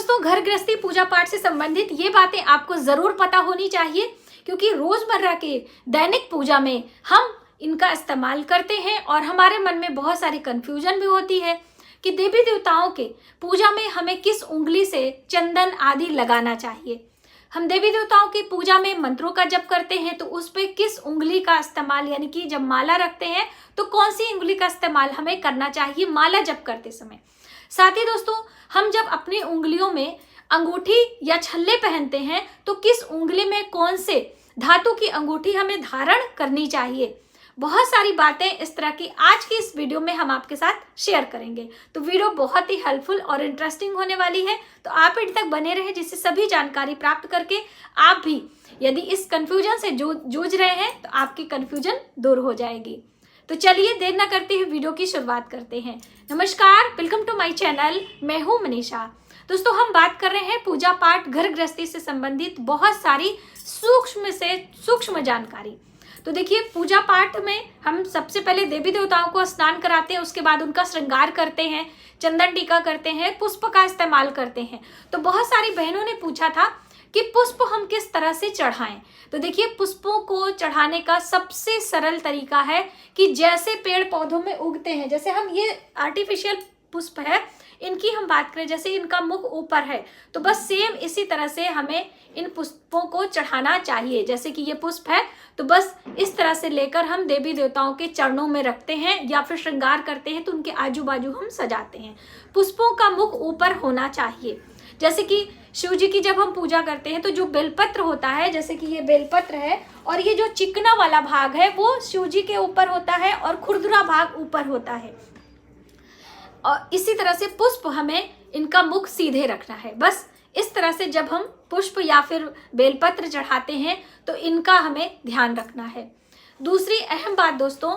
दोस्तों, घर गृहस्थी पूजा पाठ से संबंधित ये बातें आपको जरूर पता होनी चाहिए, क्योंकि रोजमर्रा के दैनिक पूजा में हम इनका इस्तेमाल करते हैं और हमारे मन में बहुत सारी कंफ्यूजन भी होती है कि देवी देवताओं के पूजा में हमें किस उंगली से चंदन आदि लगाना चाहिए। हम देवी देवताओं की पूजा में मंत्रों का जप करते हैं तो उस पे किस उंगली का इस्तेमाल, यानी कि जब माला रखते हैं तो कौन सी उंगली का इस्तेमाल हमें करना चाहिए माला जप करते समय। साथ ही दोस्तों, हम जब अपनी उंगलियों में अंगूठी या छल्ले पहनते हैं तो किस उंगली में कौन से धातु की अंगूठी हमें धारण करनी चाहिए। बहुत सारी बातें इस तरह की आज की इस वीडियो में हम आपके साथ शेयर करेंगे। तो वीडियो बहुत ही हेल्पफुल और इंटरेस्टिंग होने वाली है, तो आप एंड तक बने रहे, जिससे सभी जानकारी प्राप्त करके आप भी यदि इस कंफ्यूजन से जूझ रहे हैं तो आपकी कंफ्यूजन दूर हो जाएगी। तो चलिए देर न करते हुए वीडियो की शुरुआत करते हैं। नमस्कार, वेलकम टू माय चैनल। मैं हूं मनीषा। दोस्तों, हम बात कर रहे हैं पूजा पाठ घर गृहस्थी से संबंधित बहुत सारी सूक्ष्म से सूक्ष्म जानकारी। तो देखिए, पूजा पाठ में हम सबसे पहले देवी देवताओं को स्नान कराते हैं, उसके बाद उनका श्रृंगार करते हैं, चंदन टीका करते हैं, पुष्प का इस्तेमाल करते हैं। तो बहुत सारी बहनों ने पूछा था कि पुष्प हम किस तरह से चढ़ाएं। तो देखिए, पुष्पों को चढ़ाने का सबसे सरल तरीका है कि जैसे पेड़ पौधों में उगते हैं, जैसे हम ये आर्टिफिशियल पुष्प है, इनकी हम बात करें, जैसे इनका मुख ऊपर है, तो बस सेम इसी तरह से हमें इन पुष्पों को चढ़ाना चाहिए। जैसे कि ये पुष्प है तो बस इस तरह से लेकर हम देवी देवताओं के चरणों में रखते हैं या फिर श्रृंगार करते हैं तो उनके आजू बाजू हम सजाते हैं। पुष्पों का मुख ऊपर होना चाहिए। जैसे कि शिव जी की जब हम पूजा करते हैं तो जो बेलपत्र होता है, जैसे कि ये बेलपत्र है और ये जो चिकना वाला भाग है वो शिव जी के ऊपर होता है और खुरदुरा भाग ऊपर होता है। और इसी तरह से पुष्प हमें इनका मुख सीधे रखना है। बस इस तरह से जब हम पुष्प या फिर बेलपत्र चढ़ाते हैं तो इनका हमें ध्यान रखना है। दूसरी अहम बात दोस्तों,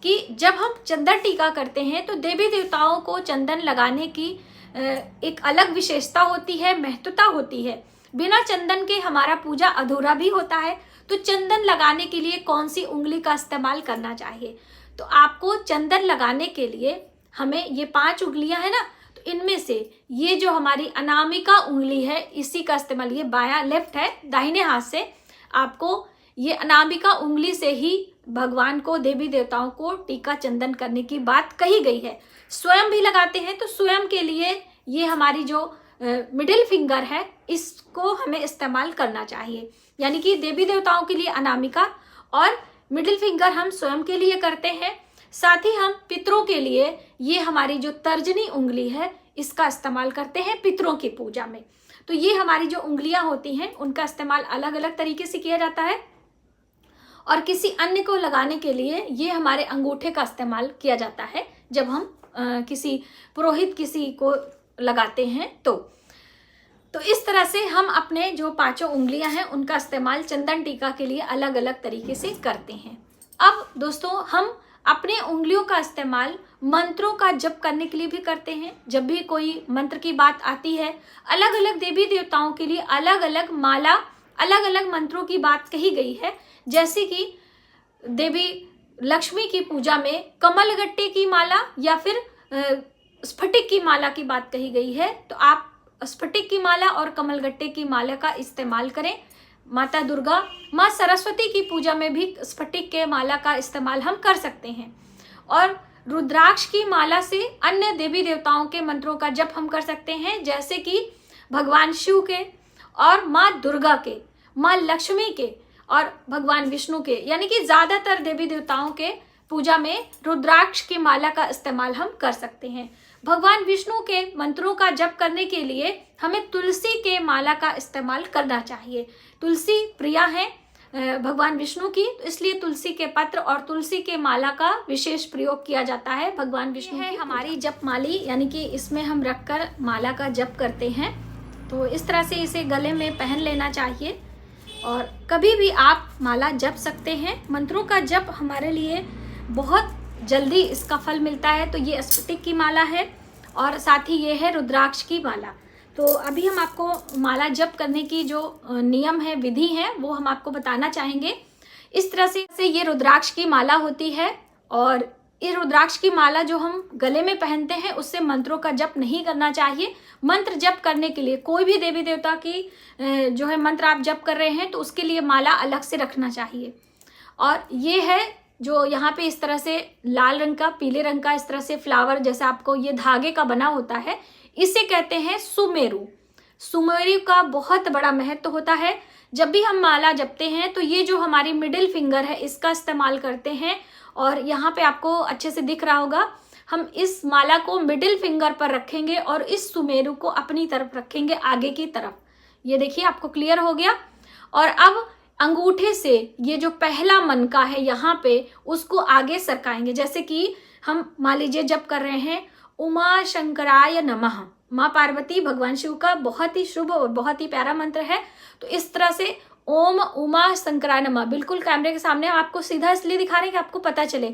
कि जब हम चंदन टीका करते हैं तो देवी देवताओं को चंदन लगाने की एक अलग विशेषता होती है, महत्वता होती है। बिना चंदन के हमारा पूजा अधूरा भी होता है। तो चंदन लगाने के लिए कौन सी उंगली का इस्तेमाल करना चाहिए? तो आपको चंदन लगाने के लिए हमें ये 5 उंगलियां है ना, तो इनमें से ये जो हमारी अनामिका उंगली है इसी का इस्तेमाल, ये बायां लेफ्ट है, दाहिने हाथ से आपको ये अनामिका उंगली से ही भगवान को, देवी देवताओं को टीका चंदन करने की बात कही गई है। स्वयं भी लगाते हैं तो स्वयं के लिए ये हमारी जो मिडिल फिंगर है इसको हमें इस्तेमाल करना चाहिए। यानी कि देवी देवताओं के लिए अनामिका और मिडिल फिंगर हम स्वयं के लिए करते हैं। साथ ही हम पितरों के लिए ये हमारी जो तर्जनी उंगली है इसका इस्तेमाल करते हैं पितरों की पूजा में। तो ये हमारी जो उंगलियां होती हैं उनका इस्तेमाल अलग अलग तरीके से किया जाता है और किसी अन्य को लगाने के लिए ये हमारे अंगूठे का इस्तेमाल किया जाता है जब हम किसी पुरोहित किसी को लगाते हैं तो इस तरह से हम अपने जो 5 उंगलियां हैं उनका इस्तेमाल चंदन टीका के लिए अलग अलग तरीके से करते हैं। अब दोस्तों, हम अपने उंगलियों का इस्तेमाल मंत्रों का जप करने के लिए भी करते हैं। जब भी कोई मंत्र की बात आती है, अलग अलग देवी देवताओं के लिए अलग अलग माला, अलग अलग मंत्रों की बात कही गई है। जैसे कि देवी लक्ष्मी की पूजा में कमलगट्टे की माला या फिर स्फटिक की माला की बात कही गई है, तो आप स्फटिक की माला और कमलगट्टे की माला का इस्तेमाल करें। माता दुर्गा, माँ सरस्वती की पूजा में भी स्फटिक के माला का इस्तेमाल हम कर सकते हैं। और रुद्राक्ष की माला से अन्य देवी देवताओं के मंत्रों का जप हम कर सकते हैं, जैसे कि भगवान शिव के और माँ दुर्गा के, माँ लक्ष्मी के और भगवान विष्णु के, यानी कि ज्यादातर देवी देवताओं के पूजा में रुद्राक्ष की माला का इस्तेमाल हम कर सकते हैं। भगवान विष्णु के मंत्रों का जप करने के लिए हमें तुलसी के माला का इस्तेमाल करना चाहिए। तुलसी प्रिया है भगवान विष्णु की, तो इसलिए तुलसी के पत्र और तुलसी के माला का विशेष प्रयोग किया जाता है भगवान विष्णु की। हमारी जप माली, यानी कि इसमें हम रखकर माला का जप करते हैं। तो इस तरह से इसे गले में पहन लेना चाहिए और कभी भी आप माला जप सकते हैं। मंत्रों का जप हमारे लिए बहुत जल्दी इसका फल मिलता है। तो ये स्फटिक की माला है और साथ ही ये है रुद्राक्ष की माला। तो अभी हम आपको माला जप करने की जो नियम है, विधि है, वो हम आपको बताना चाहेंगे। इस तरह से ये रुद्राक्ष की माला होती है और ये रुद्राक्ष की माला जो हम गले में पहनते हैं उससे मंत्रों का जप नहीं करना चाहिए। मंत्र जप करने के लिए कोई भी देवी देवता की जो है मंत्र आप जप कर रहे हैं तो उसके लिए माला अलग से रखना चाहिए। और ये है जो यहाँ पे इस तरह से लाल रंग का, पीले रंग का इस तरह से फ्लावर जैसा आपको ये धागे का बना होता है, इसे कहते हैं सुमेरु। सुमेरु का बहुत बड़ा महत्व होता है। जब भी हम माला जपते हैं तो ये जो हमारी मिडिल फिंगर है इसका इस्तेमाल करते हैं। और यहाँ पे आपको अच्छे से दिख रहा होगा, हम इस माला को मिडिल फिंगर पर रखेंगे और इस सुमेरु को अपनी तरफ रखेंगे, आगे की तरफ। ये देखिए आपको क्लियर हो गया। और अब अंगूठे से ये जो पहला मनका है यहाँ पे उसको आगे सरकाएंगे। जैसे कि हम मान लीजिए जप कर रहे हैं उमा शंकराय नमः, माँ पार्वती भगवान शिव का बहुत ही शुभ और बहुत ही प्यारा मंत्र है। तो इस तरह से ओम उमा शंकराय नमः, बिल्कुल कैमरे के सामने आपको सीधा इसलिए दिखा रहे हैं कि आपको पता चले,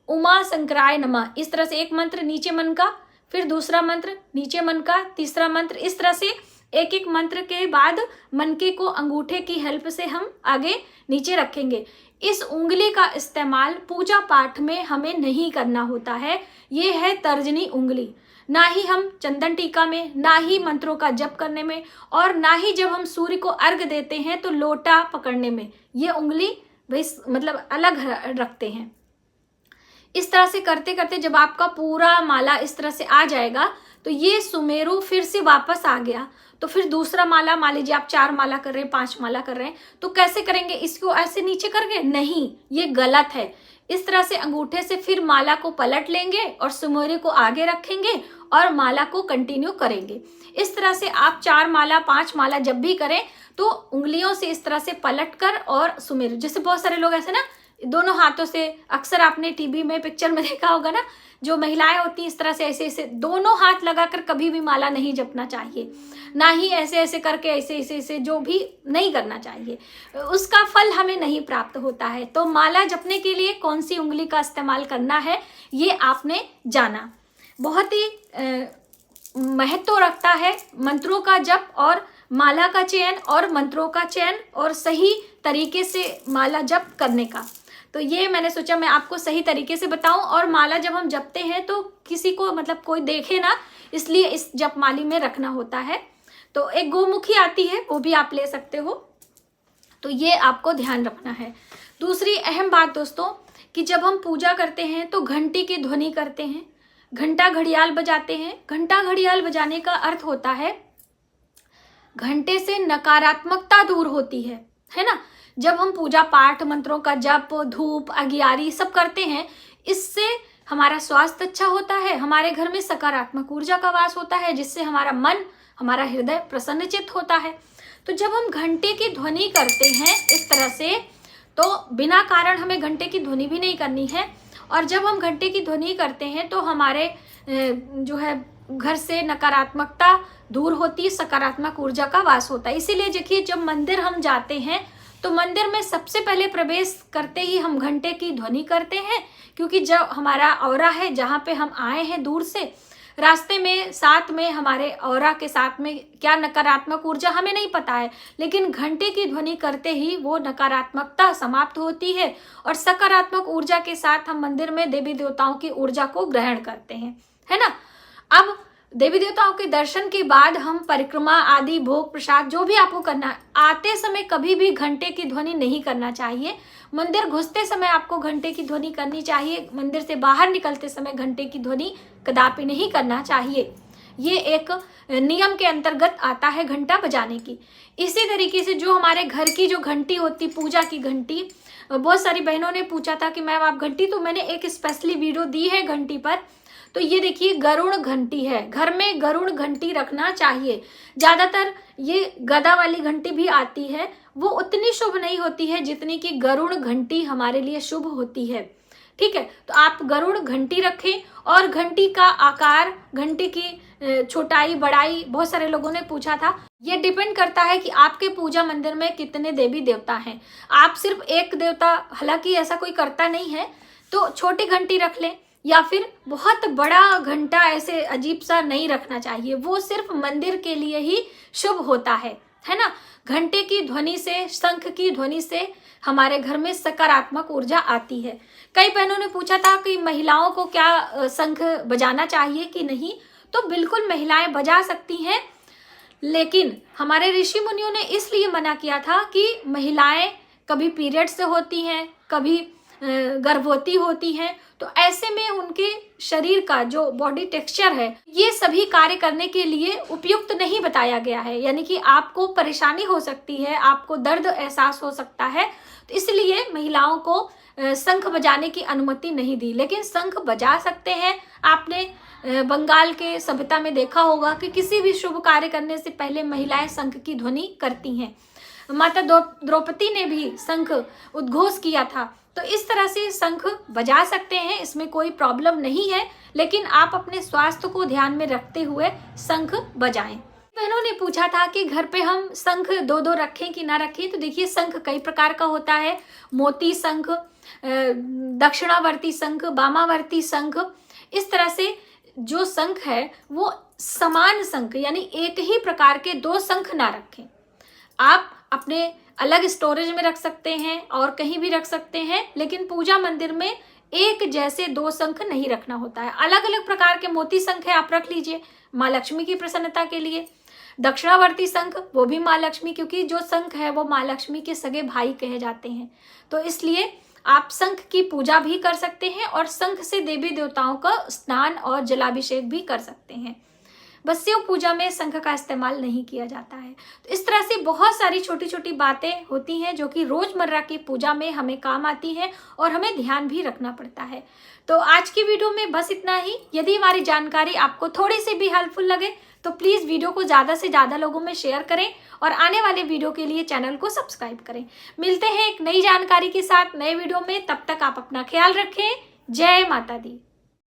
उमा शंकराय नमः। इस तरह से एक मंत्र नीचे मन का, फिर दूसरा मंत्र नीचे मन का, तीसरा मंत्र, इस तरह से एक एक मंत्र के बाद मनके को अंगूठे की हेल्प से हम आगे नीचे रखेंगे। इस उंगली का इस्तेमाल पूजा पाठ में हमें नहीं करना होता है। ये है तर्जनी उंगली। ना ही हम चंदन टीका में, ना ही मंत्रों का जप करने में, और ना ही जब हम सूर्य को अर्घ देते हैं तो लोटा पकड़ने में ये उंगली भाई मतलब अलग रखते हैं। इस तरह से करते करते जब आपका पूरा माला इस तरह से आ जाएगा तो ये सुमेरु फिर से वापस आ गया। तो फिर दूसरा माला, मान लीजिए आप 4 माला कर रहे हैं, 5 माला कर रहे हैं, तो कैसे करेंगे? इसको ऐसे नीचे करके? नहीं, ये गलत है। इस तरह से अंगूठे से फिर माला को पलट लेंगे और सुमेरु को आगे रखेंगे और माला को कंटिन्यू करेंगे। इस तरह से आप 4 माला 5 माला जब भी करें तो उंगलियों से इस तरह से पलट कर और सुमेरु, जैसे बहुत सारे लोग ऐसे ना दोनों हाथों से, अक्सर आपने टीवी में पिक्चर में देखा होगा ना, जो महिलाएं होती हैं इस तरह से ऐसे ऐसे दोनों हाथ लगाकर कभी भी माला नहीं जपना चाहिए। ना ही ऐसे ऐसे करके ऐसे ऐसे ऐसे जो भी नहीं करना चाहिए, उसका फल हमें नहीं प्राप्त होता है। तो माला जपने के लिए कौन सी उंगली का इस्तेमाल करना है ये आपने जाना। बहुत ही महत्व रखता है मंत्रों का जप और माला का चयन और मंत्रों का चयन और सही तरीके से माला जप करने का। तो ये मैंने सोचा मैं आपको सही तरीके से बताऊं। और माला जब हम जपते हैं तो किसी को मतलब कोई देखे ना, इसलिए इस जपमाली में रखना होता है। तो एक गोमुखी आती है, वो भी आप ले सकते हो। तो ये आपको ध्यान रखना है। दूसरी अहम बात दोस्तों कि जब हम पूजा करते हैं तो घंटी की ध्वनि करते हैं, घंटा घड़ियाल बजाते हैं। घंटा घड़ियाल बजाने का अर्थ होता है घंटे से नकारात्मकता दूर होती है ना। जब हम पूजा पाठ मंत्रों का जप, धूप, अगियारी सब करते हैं, इससे हमारा स्वास्थ्य अच्छा होता है, हमारे घर में सकारात्मक ऊर्जा का वास होता है, जिससे हमारा मन, हमारा हृदय प्रसन्नचित्त होता है। तो जब हम घंटे की ध्वनि करते हैं इस तरह से, तो बिना कारण हमें घंटे की ध्वनि भी नहीं करनी है। और जब हम घंटे की ध्वनि करते हैं तो हमारे जो है घर से नकारात्मकता दूर होती, सकारात्मक ऊर्जा का वास होता है। इसीलिए देखिए जब मंदिर हम जाते हैं तो मंदिर में सबसे पहले प्रवेश करते ही हम घंटे की ध्वनि करते हैं, क्योंकि जब हमारा औरा है, जहाँ पे हम आए हैं दूर से, रास्ते में साथ में हमारे औरा के साथ में क्या नकारात्मक ऊर्जा हमें नहीं पता है, लेकिन घंटे की ध्वनि करते ही वो नकारात्मकता समाप्त होती है और सकारात्मक ऊर्जा के साथ हम मंदिर में देवी देवताओं की ऊर्जा को ग्रहण करते हैं, है ना। अब देवी देवताओं के दर्शन के बाद हम परिक्रमा आदि, भोग प्रसाद जो भी आपको करना है, आते समय कभी भी घंटे की ध्वनि नहीं करना चाहिए। मंदिर घुसते समय आपको घंटे की ध्वनि करनी चाहिए, मंदिर से बाहर निकलते समय घंटे की ध्वनि कदापि नहीं करना चाहिए। ये एक नियम के अंतर्गत आता है घंटा बजाने की। इसी तरीके से जो हमारे घर की जो घंटी होती, पूजा की घंटी, बहुत सारी बहनों ने पूछा था कि मैम आप घंटी, तो मैंने एक स्पेशली वीडियो दी है घंटी पर। तो ये देखिए गरुड़ घंटी है, घर में गरुड़ घंटी रखना चाहिए। ज्यादातर ये गदा वाली घंटी भी आती है, वो उतनी शुभ नहीं होती है जितनी कि गरुड़ घंटी हमारे लिए शुभ होती है, ठीक है। तो आप गरुड़ घंटी रखें। और घंटी का आकार, घंटी की छोटाई बड़ाई, बहुत सारे लोगों ने पूछा था, ये डिपेंड करता है कि आपके पूजा मंदिर में कितने देवी देवता हैं। आप सिर्फ एक देवता, हालांकि ऐसा कोई करता नहीं है, तो छोटी घंटी रख लें, या फिर बहुत बड़ा घंटा ऐसे अजीब सा नहीं रखना चाहिए, वो सिर्फ मंदिर के लिए ही शुभ होता है है ना। घंटे की ध्वनि से, शंख की ध्वनि से हमारे घर में सकारात्मक ऊर्जा आती है। कई बहनों ने पूछा था कि महिलाओं को क्या शंख बजाना चाहिए कि नहीं, तो बिल्कुल महिलाएं बजा सकती हैं, लेकिन हमारे ऋषि मुनियों ने इसलिए मना किया था कि महिलाएं कभी पीरियड से होती हैं, कभी गर्भवती होती हैं, तो ऐसे में उनके शरीर का जो बॉडी टेक्सचर है ये सभी कार्य करने के लिए उपयुक्त नहीं बताया गया है। यानी कि आपको परेशानी हो सकती है, आपको दर्द एहसास हो सकता है, तो इसलिए महिलाओं को शंख बजाने की अनुमति नहीं दी। लेकिन शंख बजा सकते हैं। आपने बंगाल के सभ्यता में देखा होगा कि किसी भी शुभ कार्य करने से पहले महिलाएं शंख की ध्वनि करती हैं। माता द्रौपदी ने भी शंख उद्घोष किया था। तो इस तरह से शंख बजा सकते हैं, इसमें कोई प्रॉब्लम नहीं है, लेकिन आप अपने स्वास्थ्य को ध्यान में रखते हुए शंख बजाएं। बहनों ने पूछा था कि घर पे हम शंख दो दो रखें कि ना रखें। तो देखिए, शंख कई प्रकार का होता है। मोती शंख, दक्षिणावर्ती शंख, वामावर्ती शंख। इस तरह से जो शंख है वो समान शंख, यानी एक ही प्रकार के दो शंख ना रखें। आप अपने अलग स्टोरेज में रख सकते हैं और कहीं भी रख सकते हैं, लेकिन पूजा मंदिर में एक जैसे दो शंख नहीं रखना होता है। अलग अलग प्रकार के मोती शंख है, आप रख लीजिए माँ लक्ष्मी की प्रसन्नता के लिए। दक्षिणावर्ती शंख, वो भी माँ लक्ष्मी, क्योंकि जो शंख है वो माँ लक्ष्मी के सगे भाई कहे जाते हैं। तो इसलिए आप शंख की पूजा भी कर सकते हैं और शंख से देवी देवताओं का स्नान और जलाभिषेक भी कर सकते हैं। बस शिव पूजा में शंख का इस्तेमाल नहीं किया जाता है। तो इस तरह से बहुत सारी छोटी छोटी बातें होती हैं जो कि रोजमर्रा की पूजा में हमें काम आती हैं और हमें ध्यान भी रखना पड़ता है। तो आज की वीडियो में बस इतना ही। यदि हमारी जानकारी आपको थोड़ी सी भी हेल्पफुल लगे तो प्लीज वीडियो को ज्यादा से ज्यादा लोगों में शेयर करें और आने वाले वीडियो के लिए चैनल को सब्सक्राइब करें। मिलते हैं एक नई जानकारी के साथ नए वीडियो में। तब तक आप अपना ख्याल रखें। जय माता दी।